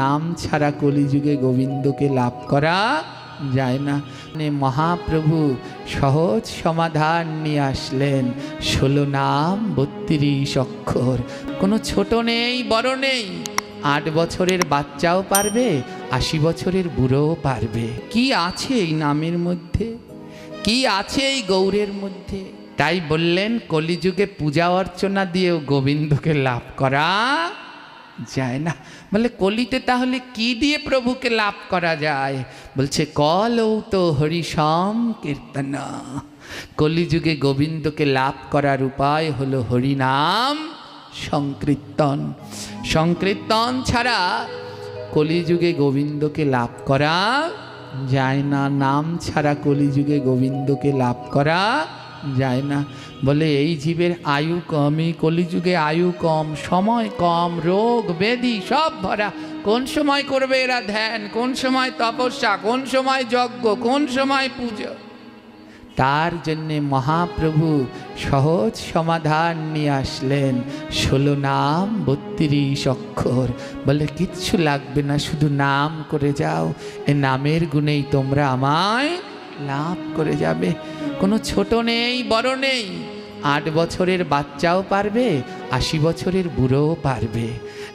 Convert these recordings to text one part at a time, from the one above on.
নাম ছাড়া কলিযুগে গোবিন্দকে লাভ করা যায় না। মহাপ্রভু সহজ সমাধান নিয়ে আসলেন, 16 নাম 32 অক্ষর। কোনো ছোট নেই বড় নেই, 8 বছরের বাচ্চাও পারবে, 80 বছরের বুড়োও পারবে। কি আছে এই নামের মধ্যে, কি আছে এই গৌরের মধ্যে? তাই বললেন কলিযুগে পূজা অর্চনা দিয়েও গোবিন্দকে লাভ করা যায় না। বলে কলিতে তাহলে কি দিয়ে প্রভুকে লাভ করা যায়? বলছে কলৌত হরিসম কীর্তন। কলিযুগে গোবিন্দকে লাভ করার উপায় হলো হরিনাম সংকীর্তন। সংকীর্তন ছাড়া কলিযুগে গোবিন্দকে লাভ করা যায় না। নাম ছাড়া কলিযুগে গোবিন্দকে লাভ করা যায় না। বলে এই জীবের আয়ু কম, এই কলিযুগে আয়ু কম, সময় কম, রোগ ব্যাধি সব ভরা। কোন সময় করবে এরা ধ্যান, কোন সময় তপস্যা, কোন সময় যজ্ঞ, কোন সময় পুজো? তার জন্যে মহাপ্রভু সহজ সমাধান নিয়ে আসলেন, 16 নাম 32 অক্ষর। বলে কিচ্ছু লাগবে না, শুধু নাম করে যাও, এ নামের গুণেই তোমরা আমায় লাভ করে যাবে। কোনো ছোট নেই বড় নেই, 8 বছরের বাচ্চাও পারবে, 80 বছরের বুড়োও পারবে।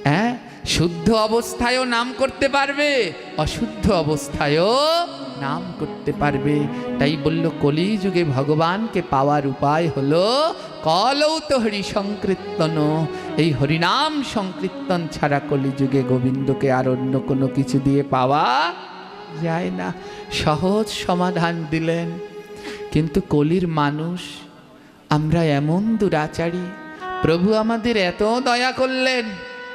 হ্যাঁ, শুদ্ধ অবস্থায়ও নাম করতে পারবে, অশুদ্ধ অবস্থায়ও নাম করতে পারবে। তাই বলল কলিযুগে ভগবানকে পাওয়ার উপায় হলো কলৌত হরি সংকীর্তন। এই হরিনাম সংকীর্তন ছাড়া কলিযুগে গোবিন্দকে আর অন্য কোনো কিছু দিয়ে পাওয়া যায় না। সহজ সমাধান দিলেন। কিন্তু কলির মানুষ আমরা এমন দুরাচারী, প্রভু আমাদের এত দয়া করলেন,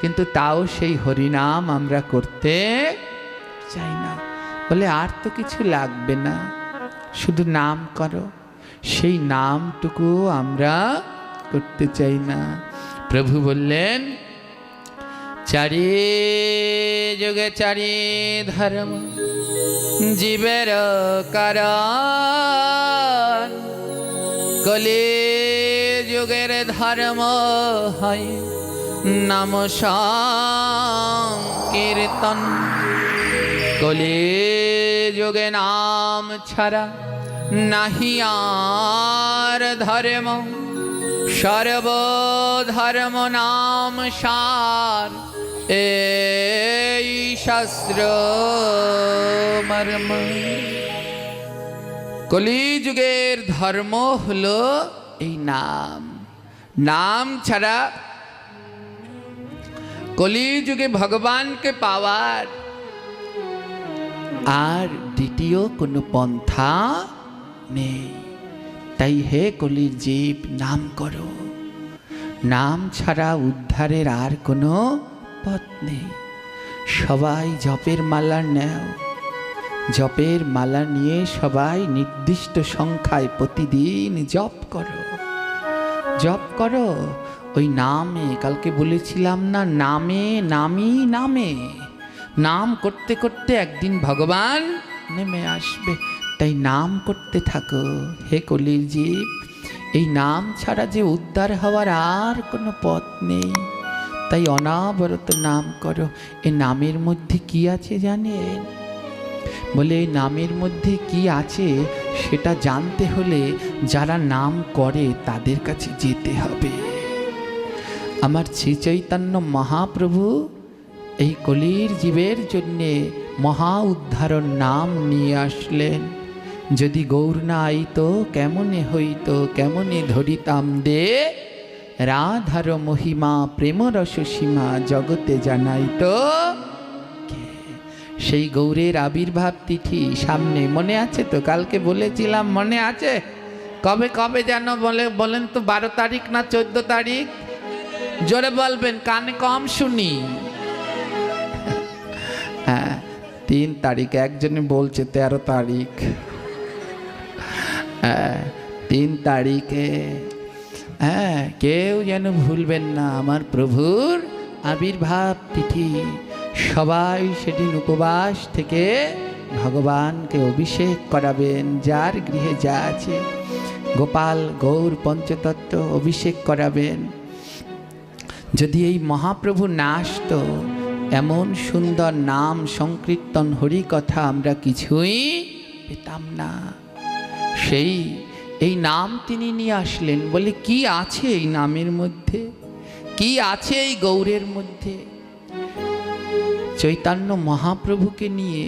কিন্তু তাও সেই হরিনাম আমরা করতে চাই না। বলে আর তো কিছু লাগবে না, শুধু নাম করো। সেই নামটুকু আমরা করতে চাই না। প্রভু বললেন চারি যুগে চারি ধর্ম জীবের কারণ, কলি যুগের ধর্ম হয় নাম সংকীর্তন। কলি যুগে নাম ছাড়া নাহি আর ধর্ম, সর্বধর্ম নাম সার এই শাস্ত্র মর্ম। কলিযুগের ধর্ম হলো এই নাম। নাম ছাড়া কলিযুগে ভগবানকে পাওয়ার আর দ্বিতীয় কোনো পন্থা নেই। তাই হে কলির জীব, নাম করো। নাম ছাড়া উদ্ধারের আর কোনো পথ নেই। সবাই জপের মালা নেও, জপের মালা নিয়ে সবাই নির্দিষ্ট সংখ্যায় প্রতিদিন জপ করো। জপ করো ওই নামে। কালকে বলেছিলাম না, নামে নামি নামে। নাম করতে করতে একদিন ভগবান নেমে আসবে। তাই নাম করতে থাকো হে কলির জীব। এই নাম ছাড়া যে উদ্ধার হওয়ার আর কোনো পথ নেই। তাই অনাবরত নাম করো। এই নামের মধ্যে কি আছে জানেন? বলে এই নামের মধ্যে কি আছে সেটা জানতে হলে যারা নাম করে তাদের কাছে যেতে হবে। আমার শ্রী চৈতন্য মহাপ্রভু এই কলির জীবের জন্যে মহা উদ্ধারণ নাম নিয়ে আসলেন। যদি গৌর না আইতো কেমনে হইতো, কেমনে ধরিতাম দে রাধার মহিমা, প্রেম রস সীমা জগতে জানাইতো কে। সেই গৌরের আবির্ভাব তিথি সামনে, মনে আছে তো? কালকে বলেছিলাম, মনে আছে? কবে কবে যেন বলেন তো? 12 তারিখ না 14 তারিখ? জোরে বলবেন, কানে কম শুনি। হ্যাঁ, 3 তারিখ। একজনে বলছে 13 তারিখ। 3 তারিখে। হ্যাঁ, কেউ যেন ভুলবেন না আমার প্রভুর আবির্ভাব তিথি। সবাই সেদিন উপবাস থেকে ভগবানকে অভিষেক করাবেন। যার গৃহে যা আছে, গোপাল গৌর পঞ্চতত্ত্ব অভিষেক করাবেন। যদি এই মহাপ্রভু না আসতো এমন সুন্দর নাম সংকীর্তন হরি কথা আমরা কিছুই পেতাম না। সেই এই নাম তিনি নিয়ে আসলেন। বলে কি আছে এই নামের মধ্যে, কি আছে এই গৌরের মধ্যে? চৈতন্য মহাপ্রভুকে নিয়ে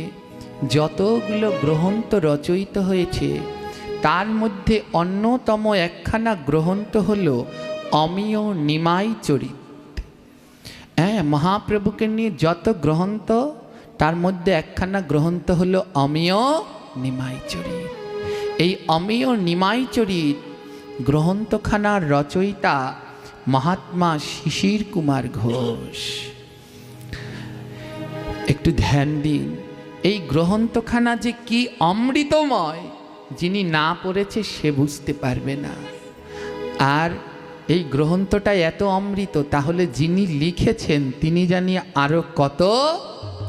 যতগুলো গ্রন্থ রচয়িত হয়েছে তার মধ্যে অন্যতম একখানা গ্রন্থ হল অমিয় নিমাই চরিত। হ্যাঁ, মহাপ্রভুকে নিয়ে যত গ্রন্থ তার মধ্যে একখানা গ্রন্থ হল অমিয় নিমাই চরিত। এই অমিয় নিমাই চরিত গ্রন্থখানার রচয়িতা মহাত্মা শিশির কুমার ঘোষ। একটু ধ্যান দিন, এই গ্রন্থখানা যে কি অমৃতময়, যিনি না পড়েছে সে বুঝতে পারবে না। আর এই গ্রন্থটা এত অমৃত, তাহলে যিনি লিখেছেন তিনি জানি আরো কত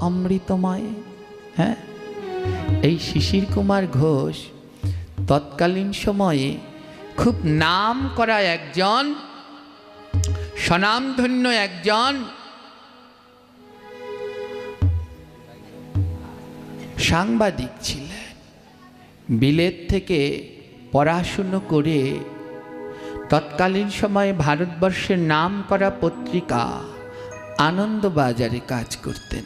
অমৃতময়। হ্যাঁ, এই শিশির কুমার ঘোষ তৎকালীন সময়ে খুব নাম করা একজন স্বনামধন্য একজন সাংবাদিক ছিলেন। বিলেত থেকে পড়াশুনো করে তৎকালীন সময়ে ভারতবর্ষের নাম করা পত্রিকা আনন্দবাজারে কাজ করতেন।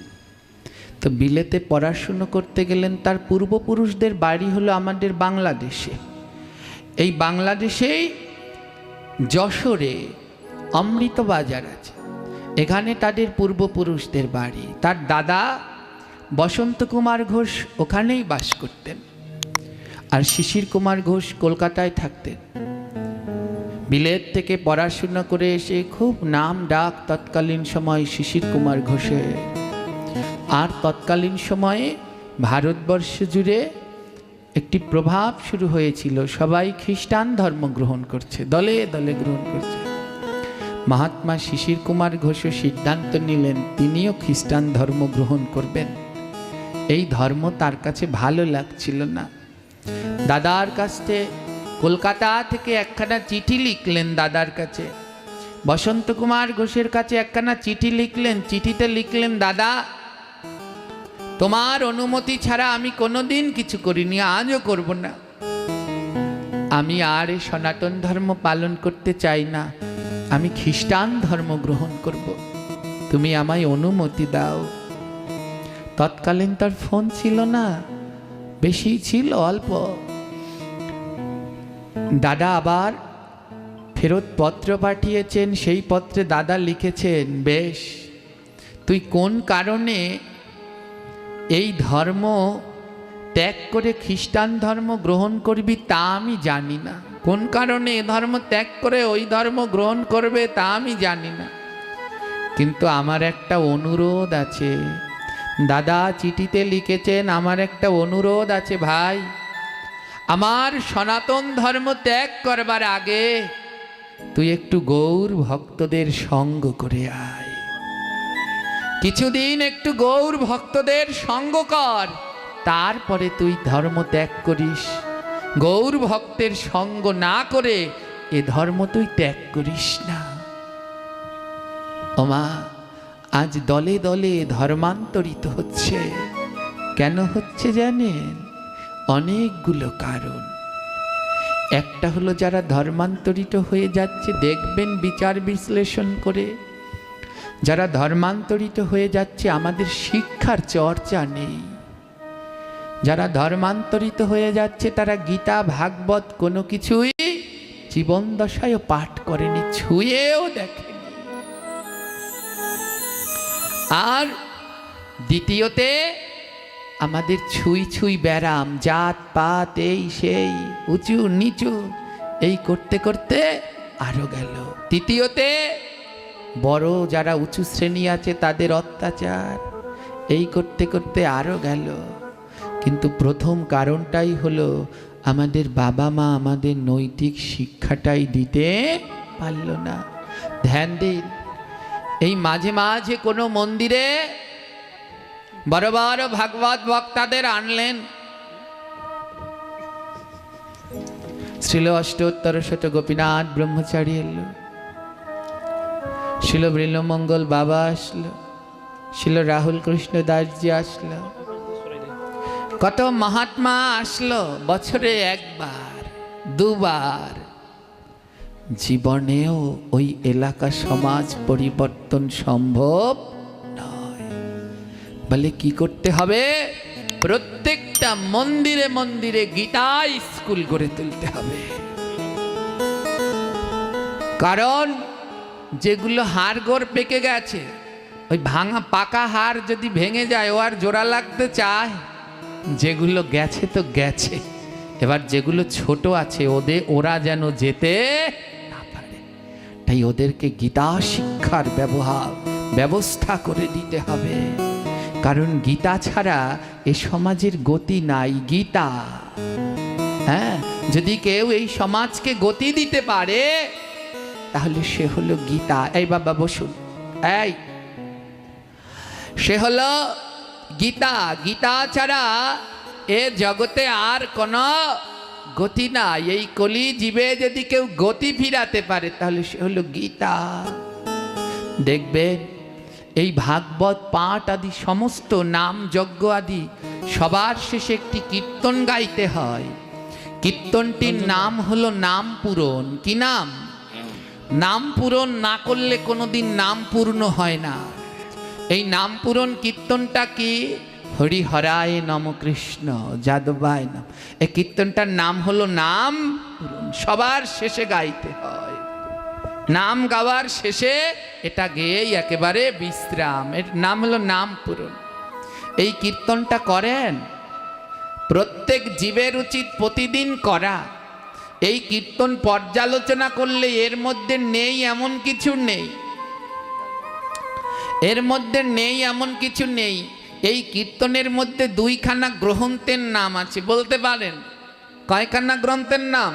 তো বিলেতে পড়াশুনো করতে গেলেন। তার পূর্বপুরুষদের বাড়ি হলো আমাদের বাংলাদেশে। এই বাংলাদেশেই যশোরে অমৃতবাজার আছে, এখানে তাদের পূর্বপুরুষদের বাড়ি। তার দাদা বসন্ত কুমার ঘোষ ওখানেই বাস করতেন, আর শিশির কুমার ঘোষ কলকাতায় থাকতেন। বিলেত থেকে পড়াশোনা করে এসে খুব নাম ডাক তৎকালীন সময় শিশির কুমার ঘোষের। আর তৎকালীন সময়ে ভারতবর্ষ জুড়ে একটি প্রভাব শুরু হয়েছিল, সবাই খ্রিস্টান ধর্ম গ্রহণ করছে, দলে দলে গ্রহণ করছে। মহাত্মা শিশির কুমার ঘোষও সিদ্ধান্ত নিলেন তিনিও খ্রিস্টান ধর্ম গ্রহণ করবেন। এই ধর্ম তার কাছে ভালো লাগছিল না। দাদার কাছে কলকাতা থেকে একখানা চিঠি লিখলেন দাদার কাছে। বসন্ত কুমার ঘোষের কাছে একখানা চিঠি লিখলেন। চিঠিতে লিখলেন, দাদা তোমার অনুমতি ছাড়া আমি কোনোদিন কিছু করিনি, আজও করব না। আমি আর এই সনাতন ধর্ম পালন করতে চাই না, আমি খ্রিস্টান ধর্ম গ্রহণ করব, তুমি আমায় অনুমতি দাও। তৎকালীন তার ফোন ছিল না, বেশি ছিল অল্প। দাদা আবার ফেরত পত্র পাঠিয়েছেন, সেই পত্রে দাদা লিখেছেন, বেশ তুই কোন কারণে এই ধর্ম ত্যাগ করে খ্রিস্টান ধর্ম গ্রহণ করবি তা আমি জানি না, কোন কারণে এ ধর্ম ত্যাগ করে ওই ধর্ম গ্রহণ করবে তা আমি জানি না, কিন্তু আমার একটা অনুরোধ আছে। দাদা চিঠিতে লিখেছেন, আমার একটা অনুরোধ আছে ভাই, আমার সনাতন ধর্ম ত্যাগ করবার আগে তুই একটু গৌর ভক্তদের সঙ্গ করে আয়, কিছুদিন একটু গৌর ভক্তদের সঙ্গ কর, তারপরে তুই ধর্ম ত্যাগ করিস। গৌর ভক্তের সঙ্গ না করে এ ধর্ম তুই ত্যাগ করিস না। ওমা, আজ দলে দলে ধর্মান্তরিত হচ্ছে। কেন হচ্ছে জানেন? অনেকগুলো কারণ। একটা হলো যারা ধর্মান্তরিত হয়ে যাচ্ছে, দেখবেন বিচার বিশ্লেষণ করে, যারা ধর্মান্তরিত হয়ে যাচ্ছে আমাদের শিক্ষার চর্চা নেই। যারা ধর্মান্তরিত হয়ে যাচ্ছে তারা গীতা ভাগবত কোনো কিছুই জীবন দশায়ও পাঠ করেনি, ছুঁয়েও দেখেনি। আর দ্বিতীয়তে আমাদের ছুঁই ছুঁই ব্যারাম, জাত পাত এই সেই উঁচু নিচু এই করতে করতে আরো গেল। তৃতীয়তে বড় যারা উঁচু শ্রেণী আছে তাদের অত্যাচার, এই করতে করতে আরো গেল। কিন্তু প্রথম কারণটাই হলো আমাদের বাবা মা আমাদের নৈতিক শিক্ষাটাই দিতে পারল না। ধ্যান দিন, এই মাঝে মাঝে কোনো মন্দিরে বড় বড় ভাগবত বক্তাদের আনলেন, শ্রীল অষ্টোত্তর শত গোপীনাথ ব্রহ্মচারী এলো, শিল বৃলমঙ্গল বাবা আসলো, শিল রাহুল কৃষ্ণ দাসজি আসলো, কত মহাত্মা আসলো, বছরে একবার দুবার। জীবনেও ওই এলাকা সমাজ পরিবর্তন সম্ভব নয়। বলে কি করতে হবে? প্রত্যেকটা মন্দিরে মন্দিরে গীতা স্কুল গড়ে তুলতে হবে। কারণ যেগুলো হাড়গোড় পেকে গেছে, ওই ভাঙা পাকা হাড় যদি ভেঙে যায় ও আর জোড়া লাগতে চায়? যেগুলো গেছে তো গেছে, এবার যেগুলো ছোট আছে ওরা যেন যেতে না পারে। তাই ওদেরকে গীতা শিক্ষার ব্যবস্থা করে দিতে হবে। কারণ গীতা ছাড়া এ সমাজের গতি নাই। গীতা, হ্যাঁ, যদি কেউ এই সমাজকে গতি দিতে পারে তাহলে সে হলো গীতা। এই বাবা বসুন, এই সে হলো গীতা। গীতা ছাড়া এ জগতে আর কোনো গতি নাই। এই কলি জীবে যদি কেউ গতি ফিরাতে পারে তাহলে সে হলো গীতা। দেখবেন এই ভাগবত পাঠ আদি সমস্ত নাম যজ্ঞ আদি সবার শেষে একটি কীর্তন গাইতে হয়। কীর্তনটির নাম হলো নাম পূরণ। কি নাম? নাম পূরণ না করলে কোনোদিন নাম পূর্ণ হয় না। এই নাম পূরণ কীর্তনটা কি? হরিহরায় নম কৃষ্ণ যাদবায় নম। এই কীর্তনটার নাম হলো নাম পূরণ। সবার শেষে গাইতে হয়। নাম গাওয়ার শেষে এটা গেয়েই একেবারে বিশ্রাম। এর নাম হলো নাম পূরণ। এই কীর্তনটা করেন, প্রত্যেক জীবের উচিত প্রতিদিন করা। এই কীর্তন পর্যালোচনা করলে এর মধ্যে নেই এমন কিছু নেই, এর মধ্যে নেই এমন কিছু নেই। এই কীর্তনের মধ্যে দুইখানা গ্রন্থের নাম আছে। বলতে পারেন কয়খানা গ্রন্থের নাম?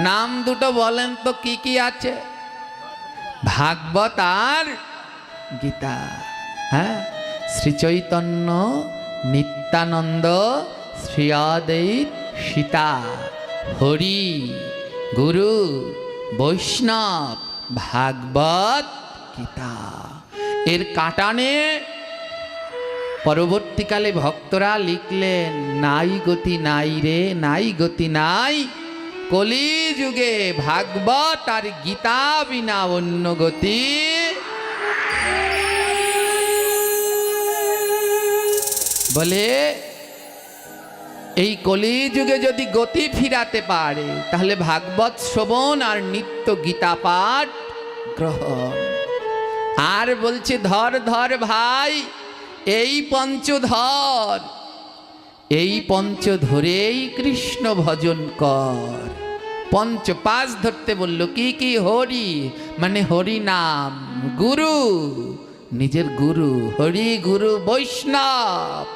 নাম দুটো বলেন তো কি কি আছে? ভাগবত আর গীতা। হ্যাঁ, শ্রী চৈতন্য, নিত্যানন্দ, শ্রী অদ্বৈত, সীতা, হরি, গুরু, বৈষ্ণব, ভাগবত, গীতা। এর কাটানে পরবর্তীকালে ভক্তরা লিখলেন, নাই গতি নাই রে, নাই গতি নাই, কলি যুগে ভাগবত আর গীতা বিনা অন্য গতি। বলে এই কলি যুগে যদি গতি ফিরাতে পারে তাহলে ভাগবত শ্রবণ আর নিত্য গীতা পাঠ গ্রহণ। আর বলছে ধর ধর ভাই, এই পঞ্চধর, এই পঞ্চ ধরেই কৃষ্ণ ভজন কর। পঞ্চ পাঁচ ধরতে বলল। কি কি? হরি মানে হরি নাম, গুরু নিজের গুরু, হরি গুরু বৈষ্ণব,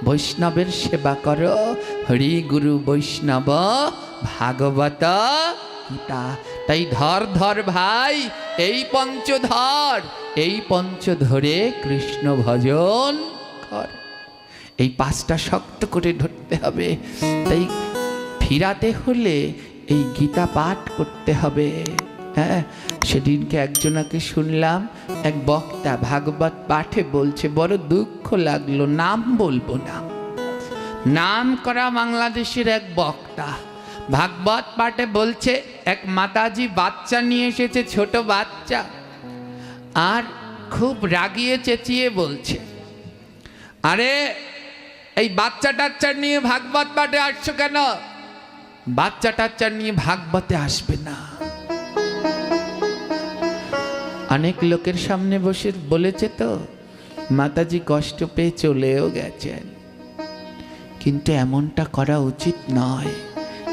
বৈষ্ণবের সেবা করো, হরি গুরু বৈষ্ণব ভাগবত গীতা। তাই ধর ধর ভাই এই পঞ্চধর, এই পঞ্চ ধরে কৃষ্ণ ভজন কর। এই পাঁচটা শক্ত করে ধরতে হবে। তাই ফিরাতে হলে এই গীতা পাঠ করতে হবে। হ্যাঁ, সেদিনকে একজনাকে শুনলাম, এক বক্তা ভাগবত পাঠে বলছে, বড় দুঃখ লাগলো, নাম বলবো না। নাম করা বাংলাদেশের এক বক্তা ভাগবত পাঠে বলছে, এক মাতাজি বাচ্চা নিয়ে এসেছে, ছোট বাচ্চা, আর খুব রাগিয়ে চেঁচিয়ে বলছে, আরে এই বাচ্চা টাচ্চা নিয়ে ভাগবত পাঠে আসছো কেন? বাচ্চা টাচ্চা নিয়ে ভাগবতে আসবে না। অনেক লোকের সামনে বসে বলেছে তো, মাতাজি কষ্ট পেয়ে চলেও গেছেন। কিন্তু এমনটা করা উচিত নয়।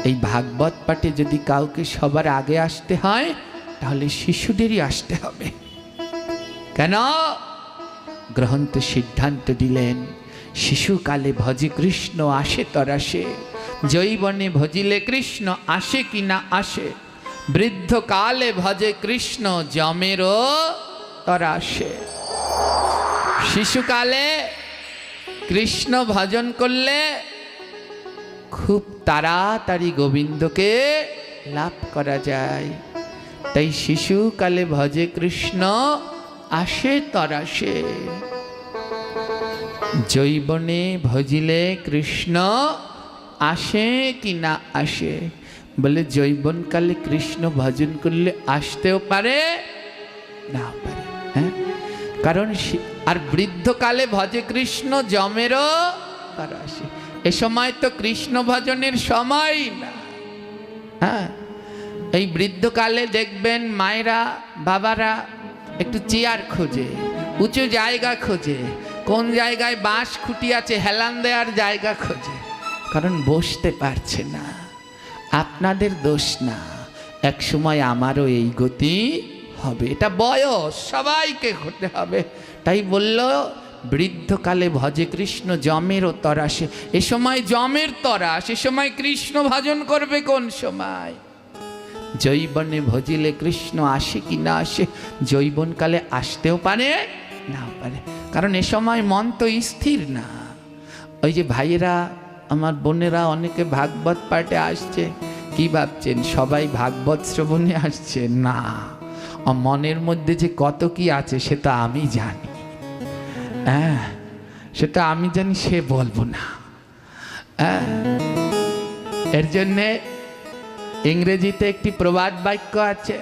এই ভাগবত পাঠে যদি কাউকে সবার আগে আসতে হয় তাহলে শিশুদেরই আসতে হবে। কেন? গ্রন্থ সিদ্ধান্ত দিলেন, শিশুকালে ভজে কৃষ্ণ আসে তরাসে, যৌবনে ভজিলে কৃষ্ণ আসে কি না আসে, বৃদ্ধকালে ভজে কৃষ্ণ যমেরও তরাসে। শিশুকালে কৃষ্ণ ভজন করলে খুব তাড়াতাড়ি গোবিন্দকে লাভ করা যায়। তাই শিশুকালে ভজে কৃষ্ণ আসে তরাসে। জৈবনে ভজিলে কৃষ্ণ আসে কি না আসে? বলে জৈবনকালে কৃষ্ণ ভজন করলে আসতেও পারে, না পারে। হ্যাঁ, কারণ আর বৃদ্ধকালে ভজে কৃষ্ণ যমেরও তারা আসে। এ সময় তো কৃষ্ণ ভজনের সময় না। হ্যাঁ, এই বৃদ্ধকালে দেখবেন মায়েরা বাবারা একটু চেয়ার খোঁজে, উঁচু জায়গা খোঁজে, কোন জায়গায় বাঁশ খুঁটি আছে হেলান দেওয়ার জায়গা খোঁজে, কারণ বসতে পারছে না। আপনাদের দোষ না, এক সময় আমারও এই গতি হবে, এটা বয়স, সবাইকে হতে হবে। তাই বলল বৃদ্ধকালে ভজে কৃষ্ণ যমেরও তরাসে। এ সময় যমের তরাস, এ সময় কৃষ্ণ ভজন করবে কোন সময়? জৈবনে ভজিলে কৃষ্ণ আসে কি না আসে? জৈবনকালে আসতেও পারে, না পারে, কারণ এ সময় মন তো স্থির না। ওই যে ভাইয়েরা আমার বোনেরা অনেকে ভাগবত পাঠে আসছে, কি ভাবছেন সবাই ভাগবত শ্রবণে আসছে? না, মনের মধ্যে যে কত কি আছে সেটা আমি জানি। হ্যাঁ, সেটা আমি জানি, সে বলবো না। হ্যাঁ, এর জন্যে ইংরেজিতে একটি প্রবাদ বাক্য আছে,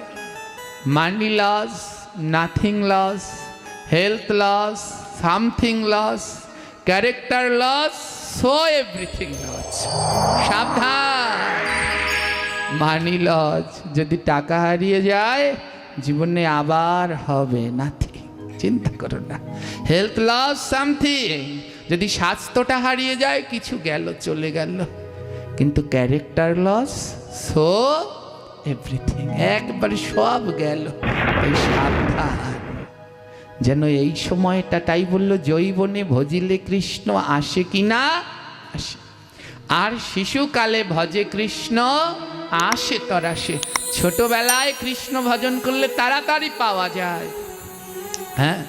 money loss, nothing loss, health loss, something loss, character loss, so everything loss. সাবধান, মানি লস, যদি টাকা হারিয়ে যায় জীবনে আবার হবে নাথিং, চিন্তা করো না। হেলথ লস সামথিং, যদি স্বাস্থ্যটা হারিয়ে যায় কিছু গেল, চলে গেল। কিন্তু ক্যারেক্টার লস, সো এভরিথিং, একবারে সব গেল। এই সাবধান যেন এই সময়টা, তাই বললো জৈবনে ভজিলে কৃষ্ণ আসে কি না আসে। আর শিশুকালে ভজে কৃষ্ণ আসে তরাসে। ছোটবেলায় কৃষ্ণ ভজন করলে তাড়াতাড়ি পাওয়া যায়। হ্যাঁ,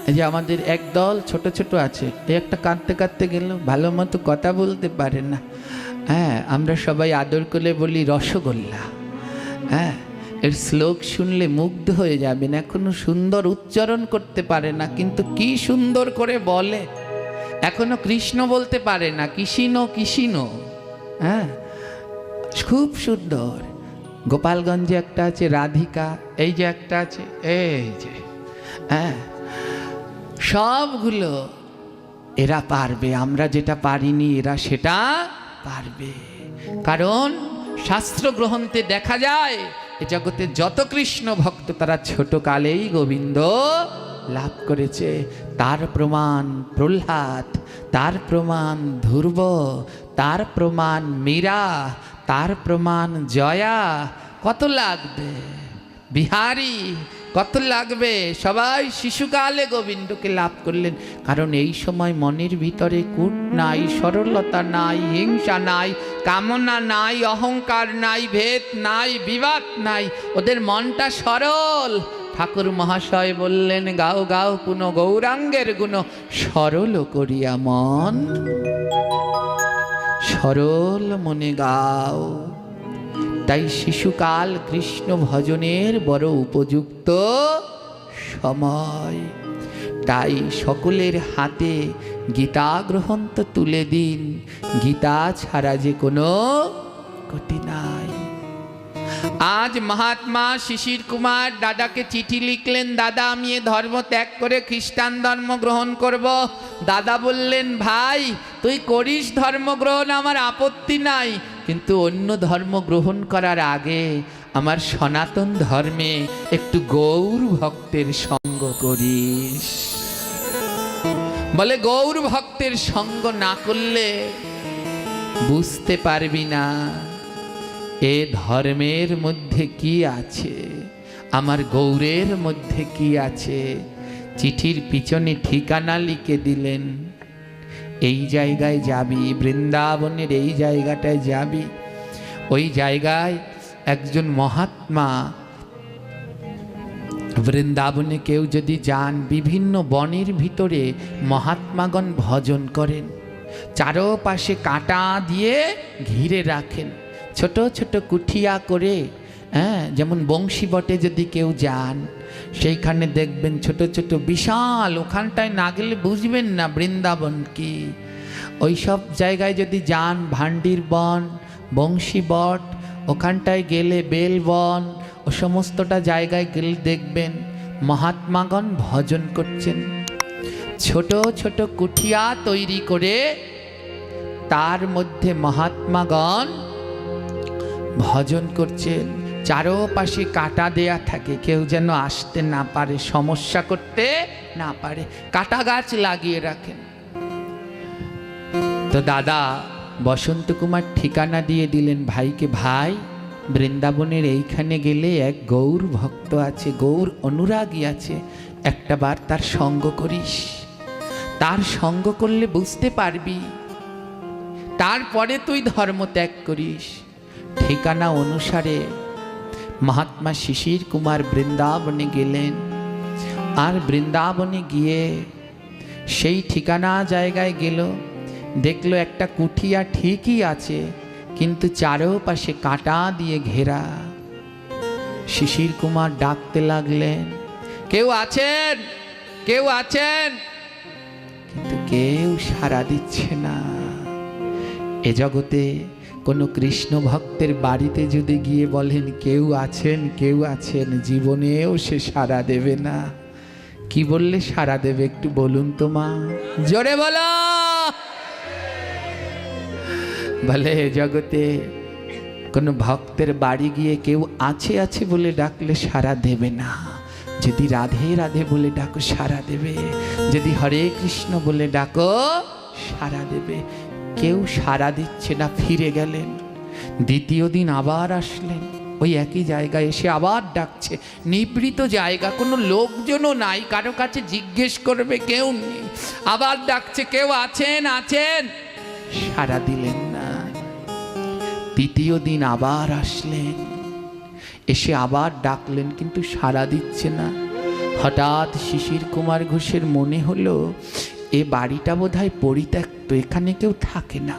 এই যে আমাদের একদল ছোট ছোট আছে, এই একটা কাঁদতে কাঁদতে গেল, ভালো মতো কথা বলতে পারে না। হ্যাঁ, আমরা সবাই আদর করে বলি রসগোল্লা। হ্যাঁ, এর শ্লোক শুনলে মুগ্ধ হয়ে যাবেন। এখনো সুন্দর উচ্চারণ করতে পারে না, কিন্তু কি সুন্দর করে বলে। এখনো কৃষ্ণ বলতে পারে না, কৃষ্ণ কৃষ্ণ। হ্যাঁ, খুব সুন্দর। গোপালগঞ্জে একটা আছে রাধিকা, এই যে একটা আছে, এই যে, হ্যাঁ, সবগুলো এরা পারবে। আমরা যেটা পারিনি এরা সেটা পারবে। কারণ শাস্ত্র গ্রন্থে দেখা যায় এ জগতে যত কৃষ্ণ ভক্ত তারা ছোট কালেই গোবিন্দ লাভ করেছে। তার প্রমাণ প্রহ্লাদ, তার প্রমাণ ধ্রুব, তার প্রমাণ মীরা, তার প্রমাণ জয়া। কত লাগবে বিহারী, কত লাগবে, সবাই শিশুকালে গোবিন্দকে লাভ করলেন। কারণ এই সময় মনের ভিতরে কূট নাই, সরলতা নাই, হিংসা নাই, কামনা নাই, অহংকার নাই, ভেদ নাই, বিবাদ নাই। ওদের মনটা সরল। ঠাকুর মহাশয় বললেন, গাও গাও পুন গৌরাঙ্গের গুণ, সরল করিয়া মন, সরল মনে গাও। তাই শিশুকাল কৃষ্ণ ভজনের বড় উপযুক্ত সময়। তাই সকলের হাতে গীতা গ্রন্থ তুলে দিন। গীতা ছাড়া যে কোনো গতি নাই। আজ মহাত্মা শিশির কুমার দাদাকে চিঠি লিখলেন, দাদা আমি এ ধর্ম ত্যাগ করে খ্রিস্টান ধর্ম গ্রহণ করব। দাদা বললেন, ভাই তুই করিস ধর্ম গ্রহণ, আমার আপত্তি নাই, কিন্তু অন্য ধর্ম গ্রহণ করার আগে আমার সনাতন ধর্মে একটু গৌর ভক্তের সঙ্গ করিস। বলে গৌর ভক্তের সঙ্গ না করলে বুঝতে পারবি না এ ধর্মের মধ্যে কি আছে, আমার গৌরের মধ্যে কি আছে। চিঠির পিছনে ঠিকানা লিখে দিলেন, এই জায়গায় যাবি, বৃন্দাবনের এই জায়গাটায় যাবি। ওই জায়গায় একজন মহাত্মা, বৃন্দাবনে কেউ যদি যান, বিভিন্ন বনের ভিতরে মহাত্মাগণ ভজন করেন, চারপাশে কাঁটা দিয়ে ঘিরে রাখেন, ছোট ছোট কুঠিয়া করে। হ্যাঁ, যেমন বংশী বটে যদি কেউ যান, সেইখানে দেখবেন ছোট ছোট বিশাল, ওখানটায় না গেলে বুঝবেন না বৃন্দাবন কি। ওই সব জায়গায় যদি যান, ভান্ডির বন, বংশী বট, ওখানটায় গেলে বেলবন, ও সমস্তটা জায়গায় গেলে দেখবেন মহাত্মাগণ ভজন করছেন। ছোট ছোট কুঠিয়া তৈরি করে তার মধ্যে মহাত্মাগণ ভজন করছেন। চারোপাশে কাটা দেয়া থাকে, কেউ যেন আসতে না পারে, সমস্যা করতে না পারে, কাটা গাছ লাগিয়ে রাখেন। তো দাদা বসন্ত কুমার ঠিকানা দিয়ে দিলেন ভাইকে, ভাই বৃন্দাবনের এইখানে গেলে এক গৌর ভক্ত আছে, গৌর অনুরাগী আছে, একটা বার তার সঙ্গ করিস, তার সঙ্গ করলে বুঝতে পারবি, তারপরে তুই ধর্ম ত্যাগ করিস। ঠিকানা অনুসারে মহাত্মা শিশির কুমার বৃন্দাবনে গেলেন। আর বৃন্দাবনে গিয়ে সেই ঠিকানা জায়গায় গেল, দেখলো একটা কুঠিয়া ঠিকই আছে, কিন্তু চারোপাশে কাঁটা দিয়ে ঘেরা। শিশির কুমার ডাকতে লাগলেন, কেউ আছেন, কেউ আছেন, কিন্তু কেউ সাড়া দিচ্ছে না। এ জগতে কোনো কৃষ্ণ ভক্তের বাড়িতে যদি গিয়ে বলেন কেউ আছেন, কেউ আছেন, জীবনেও সে সাড়া দেবে না। কি বললে সাড়া দেবে একটু বলুন তো মা, জোরে বলো। বলে জগতে কোনো ভক্তের বাড়ি গিয়ে কেউ আছে আছে বলে ডাকলে সাড়া দেবে না। যদি রাধে রাধে বলে ডাকো সাড়া দেবে, যদি হরে কৃষ্ণ বলে ডাকো সাড়া দেবে। কেউ সাড়া দিচ্ছে না, ফিরে গেলেন। দ্বিতীয় দিন আবার আসলেন, ওই একই জায়গায় এসে আবার ডাকছে, নিবৃত জায়গা, কোনো লোকজনও নাই, কারো কাছে জিজ্ঞেস করবে কেউ নেই। আবার ডাকছে, কেউ আছেন, আছেন, সাড়া দিলেন না। তৃতীয় দিন আবার আসলেন, এসে আবার ডাকলেন, কিন্তু সাড়া দিচ্ছে না। হঠাৎ শিশির কুমার ঘোষের মনে হলো এ বাড়িটা বোধহয় পরিত্যক্ত, এখানে কেউ থাকে না।